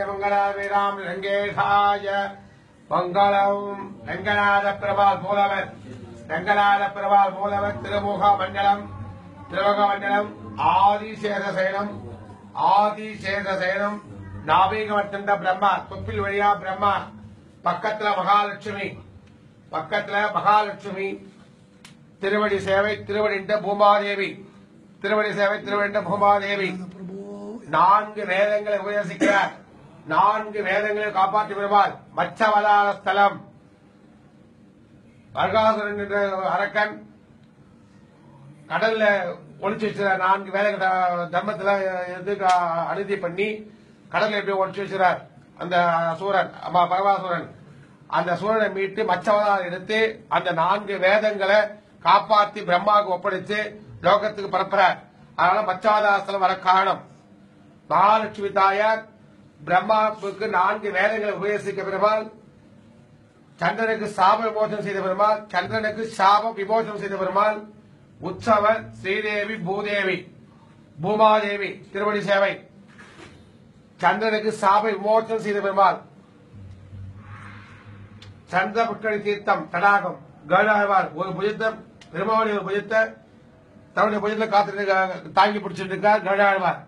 மங்களாபிராம் ரங்கேஷாய மங்களம். ரங்கநாத பிரபால் மூலவர் திருமுக மண்டலம் ஆதிசேஷசேனம் நாபிகமர்த்தண்ட பிரம்மா தொப்பில் வழியா பிரம்மா பக்கத்துல மகாலட்சுமி திருவடி சேவை திருவடிண்ட பூமாதேவி 4 வேதங்களை உபதேசிக்கிறார். 4 வேதங்களை காப்பாற்றி வருவார். மச்சவதார ஸ்தலம் வர்காசுரன் என்ற அரக்கன் கடல்ல ஒளிச்சு வச்சுறார். 4 வேதங்கள் தர்மத்துல அனுதி பண்ணி கடல்ல எப்படி ஒளிச்சு வச்சுறார் அந்த சூரன் பரவாசுரன். அந்த சூரனை மீட்டு மச்சவதாரம் எடுத்து அந்த 4 வேதங்களை காப்பாற்றி பிரம்மாவுக்கு ஒப்படைச்சு லோகத்துக்கு பரப்புறார். அதனால மச்சவதாரஸ்தலம் வர காரணம். மகாலட்சுமி தாயார் பிரம்மாவுக்கு 4 வேதங்களை உபதேசிக்க பெருமாள், சந்திரனுக்கு சாப விமோசனம் செய்த பெருமாள், உற்சவர் ஸ்ரீதேவி பூமாதேவி திருவடி சேவை, சந்திரனுக்கு சாப விமோசனம் செய்த பெருமாள், சந்திர புஷ்கரி தீர்த்தம் தடாகம் கருடாழ்வார் ஒரு புஜத்தை பெருமாளுடைய ஒரு புஜத்தை தன்னுடைய புஜத்தை காத்து தாங்கி பிடிச்சிட்டு இருக்கார் கருடாழ்வார்.